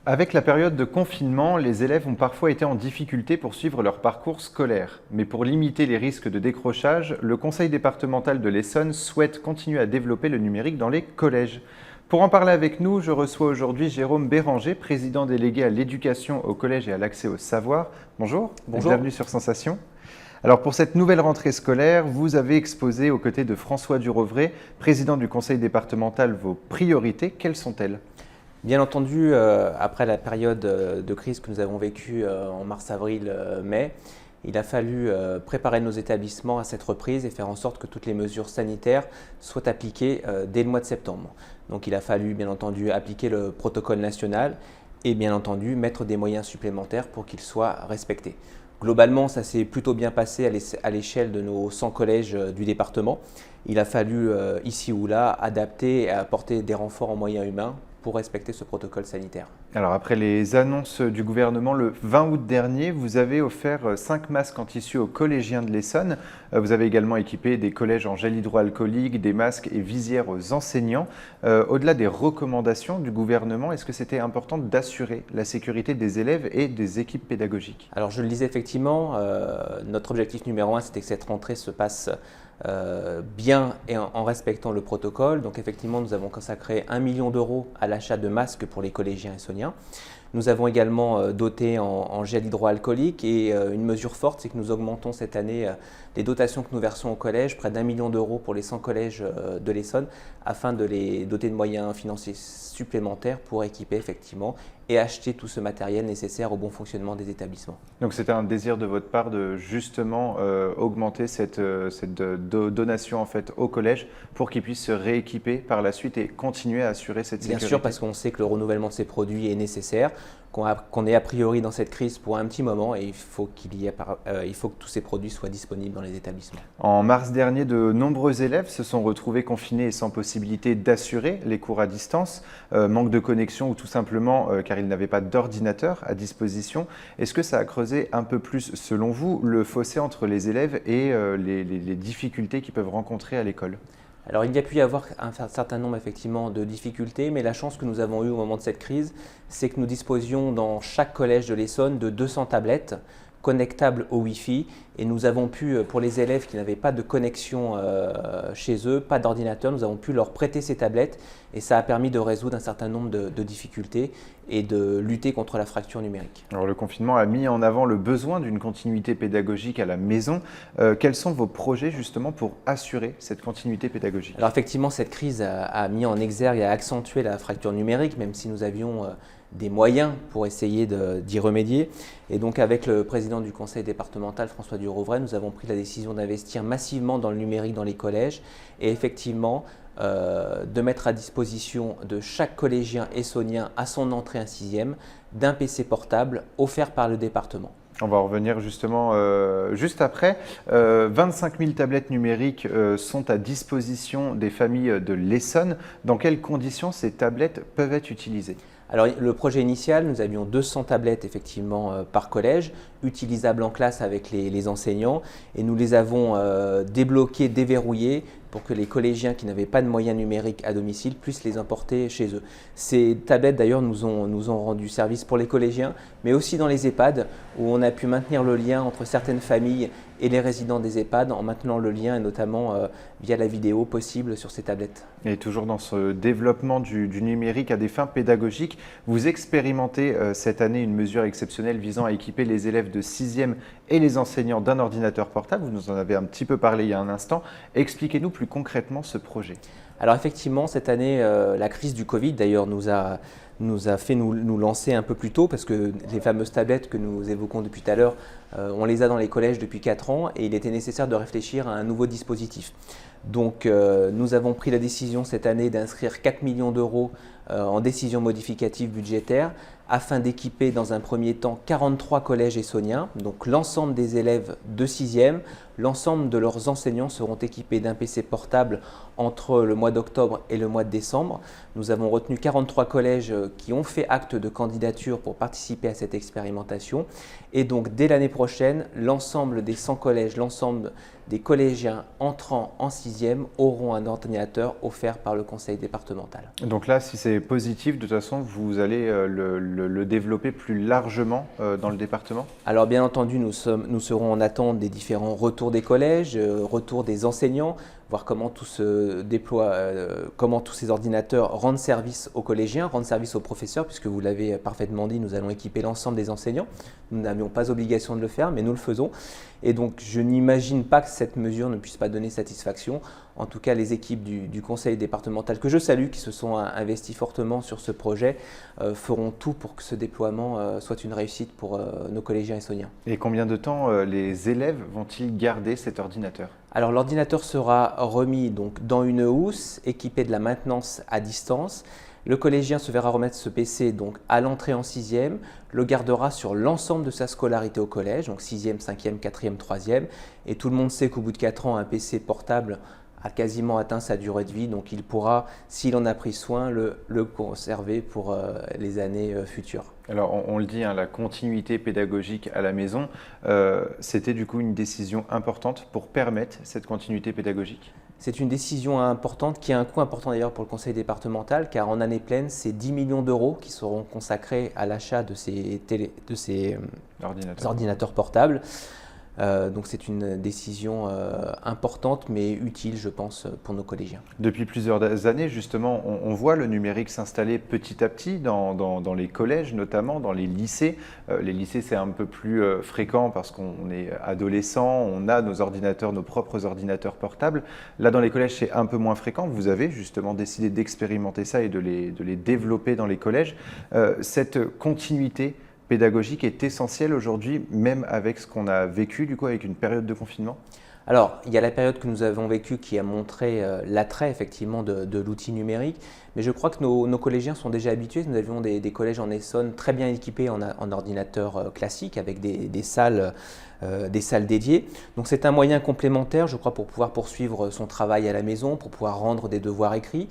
Avec la période de confinement, les élèves ont parfois été en difficulté pour suivre leur parcours scolaire. Mais pour limiter les risques de décrochage, le conseil départemental de l'Essonne souhaite continuer à développer le numérique dans les collèges. Pour en parler avec nous, je reçois aujourd'hui Jérôme Béranger, président délégué à l'éducation au collège et à l'accès au savoir. Bonjour, Bonjour. bienvenue sur Sensation. Alors pour cette nouvelle rentrée scolaire, vous avez exposé aux côtés de François Durovray, président du conseil départemental, vos priorités. Quelles sont-elles ? Bien entendu, après la période de crise que nous avons vécue en mars, avril, mai, il a fallu préparer nos établissements à cette reprise et faire en sorte que toutes les mesures sanitaires soient appliquées dès le mois de septembre. Donc il a fallu bien entendu appliquer le protocole national et bien entendu mettre des moyens supplémentaires pour qu'il soit respecté. Globalement, ça s'est plutôt bien passé à l'échelle de nos 100 collèges du département. Il a fallu ici ou là adapter et apporter des renforts en moyens humains pour respecter ce protocole sanitaire. Alors après les annonces du gouvernement le 20 août dernier, vous avez offert 5 masques en tissu aux collégiens de l'Essonne. Vous avez également équipé des collèges en gel hydroalcoolique, des masques et visières aux enseignants. Au-delà des recommandations du gouvernement, est-ce que c'était important d'assurer la sécurité des élèves et des équipes pédagogiques ? Alors je le disais effectivement, notre objectif numéro 1, c'était que cette rentrée se passe bien et en respectant le protocole. Donc effectivement, nous avons consacré 1 million d'euros à l'achat de masques pour les collégiens essonniens. Nous avons également doté en gel hydroalcoolique et une mesure forte, c'est que nous augmentons cette année les dotations que nous versons au collège, près d'1 million d'euros pour les 100 collèges de l'Essonne, afin de les doter de moyens financiers supplémentaires pour équiper effectivement et acheter tout ce matériel nécessaire au bon fonctionnement des établissements. Donc c'était un désir de votre part de justement augmenter cette donation en fait au collège pour qu'ils puissent se rééquiper par la suite et continuer à assurer cette sécurité. Bien sûr, parce qu'on sait que le renouvellement de ces produits est nécessaire, qu'on est a priori dans cette crise pour un petit moment et il faut que tous ces produits soient disponibles dans les établissements. En mars dernier, de nombreux élèves se sont retrouvés confinés et sans possibilité d'assurer les cours à distance, manque de connexion ou tout simplement car ils n'avaient pas d'ordinateur à disposition. Est-ce que ça a creusé un peu plus, selon vous, le fossé entre les élèves et les difficultés qu'ils peuvent rencontrer à l'école ? Alors il y a pu y avoir un certain nombre effectivement de difficultés, mais la chance que nous avons eue au moment de cette crise, c'est que nous disposions dans chaque collège de l'Essonne de 200 tablettes connectables au Wi-Fi et nous avons pu, pour les élèves qui n'avaient pas de connexion chez eux, pas d'ordinateur, nous avons pu leur prêter ces tablettes et ça a permis de résoudre un certain nombre de difficultés et de lutter contre la fracture numérique. Alors le confinement a mis en avant le besoin d'une continuité pédagogique à la maison. Quels sont vos projets justement pour assurer cette continuité pédagogique ? Alors effectivement, cette crise a mis en exergue et a accentué la fracture numérique, même si nous avions des moyens pour essayer d'y remédier. Et donc avec le président du conseil départemental, François Durovray, nous avons pris la décision d'investir massivement dans le numérique dans les collèges et effectivement de mettre à disposition de chaque collégien essonnien à son entrée en 6e d'un PC portable offert par le département. On va en revenir justement juste après. 25 000 tablettes numériques sont à disposition des familles de l'Essonne. Dans quelles conditions ces tablettes peuvent être utilisées ? Alors le projet initial, nous avions 200 tablettes effectivement par collège, utilisables en classe avec les enseignants et nous les avons débloquées, déverrouillées pour que les collégiens qui n'avaient pas de moyens numériques à domicile puissent les emporter chez eux. Ces tablettes d'ailleurs nous ont rendu service pour les collégiens, mais aussi dans les EHPAD où on a pu maintenir le lien entre certaines familles et les résidents des EHPAD en maintenant le lien et notamment via la vidéo possible sur ces tablettes. Et toujours dans ce développement du numérique à des fins pédagogiques, vous expérimentez cette année une mesure exceptionnelle visant à équiper les élèves de 6e et les enseignants d'un ordinateur portable. Vous nous en avez un petit peu parlé il y a un instant. Expliquez-nous plus concrètement ce projet. Alors effectivement, cette année, la crise du Covid d'ailleurs nous a fait nous lancer un peu plus tôt parce que les fameuses tablettes que nous évoquons depuis tout à l'heure, on les a dans les collèges depuis 4 ans et il était nécessaire de réfléchir à un nouveau dispositif. Donc nous avons pris la décision cette année d'inscrire 4 millions d'euros en décision modificative budgétaire afin d'équiper dans un premier temps 43 collèges essonniens. Donc l'ensemble des élèves de 6e, l'ensemble de leurs enseignants seront équipés d'un PC portable entre le mois d'octobre et le mois de décembre. Nous avons retenu 43 collèges qui ont fait acte de candidature pour participer à cette expérimentation. Et donc dès l'année prochaine, l'ensemble des 100 collèges, l'ensemble des collégiens entrant en 6e 6e auront un ordinateur offert par le conseil départemental. Donc là, si c'est positif, de toute façon, vous allez le développer plus largement dans le département? Alors bien entendu, nous serons en attente des différents retours des collèges, retours des enseignants, voir comment tout se déploie, comment tous ces ordinateurs rendent service aux collégiens, rendent service aux professeurs, puisque vous l'avez parfaitement dit, nous allons équiper l'ensemble des enseignants. Nous n'avions pas obligation de le faire, mais nous le faisons. Et donc je n'imagine pas que cette mesure ne puisse pas donner satisfaction. En tout cas, les équipes du conseil départemental que je salue, qui se sont investies fortement sur ce projet, feront tout pour que ce déploiement soit une réussite pour nos collégiens essonniens. Et combien de temps les élèves vont-ils garder cet ordinateur? Alors l'ordinateur sera remis donc dans une housse équipée de la maintenance à distance. Le collégien se verra remettre ce PC donc à l'entrée en 6e, le gardera sur l'ensemble de sa scolarité au collège, donc 6e, 5e, 4e, 3e. Et tout le monde sait qu'au bout de 4 ans, un PC portable a quasiment atteint sa durée de vie, donc il pourra, s'il en a pris soin, le conserver pour les années futures. Alors on le dit, hein, la continuité pédagogique à la maison, c'était du coup une décision importante pour permettre cette continuité pédagogique? C'est une décision importante qui a un coût important d'ailleurs pour le conseil départemental, car en année pleine, c'est 10 millions d'euros qui seront consacrés à l'achat de ces ordinateurs portables. Donc c'est une décision importante mais utile, je pense, pour nos collégiens. Depuis plusieurs années, justement, on voit le numérique s'installer petit à petit dans les collèges, notamment dans les lycées. Les lycées, c'est un peu plus fréquent parce qu'on est adolescent, on a nos ordinateurs, nos propres ordinateurs portables. Là, dans les collèges, c'est un peu moins fréquent. Vous avez justement décidé d'expérimenter ça et de les développer dans les collèges. Cette continuité pédagogique est essentielle aujourd'hui, même avec ce qu'on a vécu, du coup, avec une période de confinement? Alors, il y a la période que nous avons vécue qui a montré l'attrait effectivement de l'outil numérique, mais je crois que nos collégiens sont déjà habitués. Nous avions des collèges en Essonne très bien équipés en ordinateurs classiques avec des salles dédiées. Donc c'est un moyen complémentaire, je crois, pour pouvoir poursuivre son travail à la maison, pour pouvoir rendre des devoirs écrits.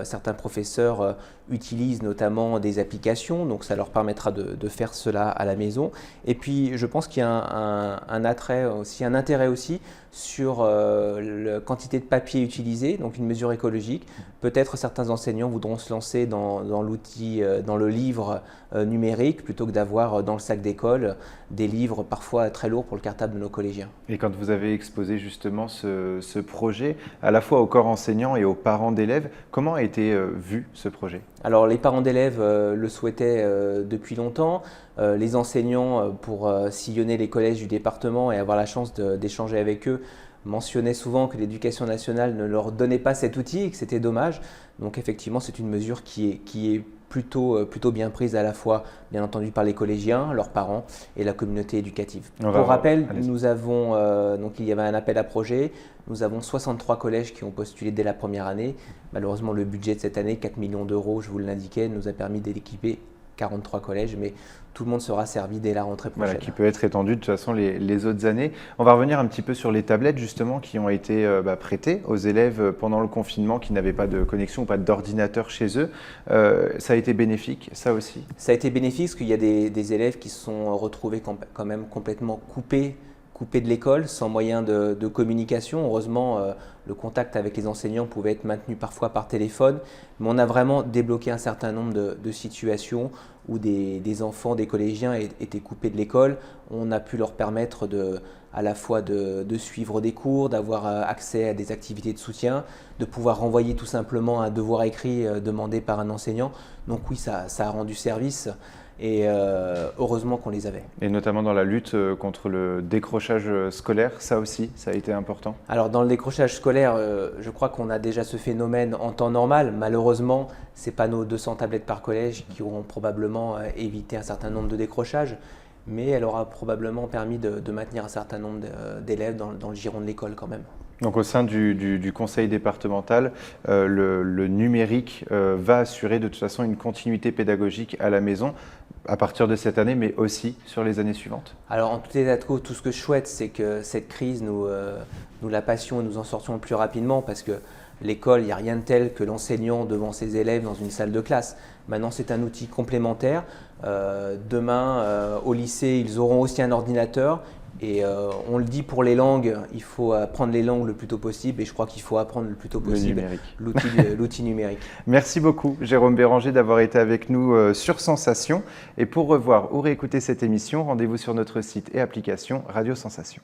Certains professeurs utilisent notamment des applications, donc ça leur permettra de faire cela à la maison. Et puis je pense qu'il y a un intérêt aussi sur la quantité de papier utilisé, donc une mesure écologique. Peut-être certains enseignants voudront se lancer dans l'outil, dans le livre numérique, plutôt que d'avoir dans le sac d'école des livres parfois très lourds pour le cartable de nos collégiens. Et quand vous avez exposé justement ce projet, à la fois au corps enseignant et aux parents d'élèves, comment a été vu ce projet? Alors les parents d'élèves le souhaitaient depuis longtemps. Les enseignants, pour sillonner les collèges du département et avoir la chance d'échanger avec eux, mentionnaient souvent que l'éducation nationale ne leur donnait pas cet outil et que c'était dommage. Donc effectivement, c'est une mesure qui est plutôt bien prise à la fois, bien entendu, par les collégiens, leurs parents et la communauté éducative. Pour rappel, nous avons, donc il y avait un appel à projet. Nous avons 63 collèges qui ont postulé dès la première année. Malheureusement, le budget de cette année, 4 millions d'euros, je vous l'indiquais, nous a permis d'équiper 43 collèges, mais tout le monde sera servi dès la rentrée prochaine. Voilà, qui peut être étendu de toute façon les autres années. On va revenir un petit peu sur les tablettes justement qui ont été prêtées aux élèves pendant le confinement qui n'avaient pas de connexion ou pas d'ordinateur chez eux. Ça a été bénéfique, ça aussi? Ça a été bénéfique parce qu'il y a des élèves qui se sont retrouvés quand même complètement coupés de l'école, sans moyen de communication. Heureusement, le contact avec les enseignants pouvait être maintenu parfois par téléphone, mais on a vraiment débloqué un certain nombre de situations où des enfants, des collégiens étaient coupés de l'école. On a pu leur permettre à la fois de suivre des cours, d'avoir accès à des activités de soutien, de pouvoir renvoyer tout simplement un devoir écrit demandé par un enseignant. Donc oui, ça a rendu service. Et heureusement qu'on les avait. Et notamment dans la lutte contre le décrochage scolaire, ça aussi, ça a été important? Alors dans le décrochage scolaire, je crois qu'on a déjà ce phénomène en temps normal. Malheureusement, ce n'est pas nos 200 tablettes par collège qui auront probablement évité un certain nombre de décrochages, mais elle aura probablement permis de maintenir un certain nombre d'élèves dans le giron de l'école quand même. Donc au sein du conseil départemental, le numérique va assurer de toute façon une continuité pédagogique à la maison à partir de cette année, mais aussi sur les années suivantes? Alors en tout état de cause, tout ce que je souhaite, c'est que cette crise, nous la passions et nous en sortions le plus rapidement, parce que l'école, il n'y a rien de tel que l'enseignant devant ses élèves dans une salle de classe. Maintenant, c'est un outil complémentaire. Demain, au lycée, ils auront aussi un ordinateur. Et on le dit pour les langues, il faut apprendre les langues le plus tôt possible et je crois qu'il faut apprendre le plus tôt possible l'outil numérique. Merci beaucoup Jérôme Béranger d'avoir été avec nous sur Sensation. Et pour revoir ou réécouter cette émission, rendez-vous sur notre site et application Radio Sensation.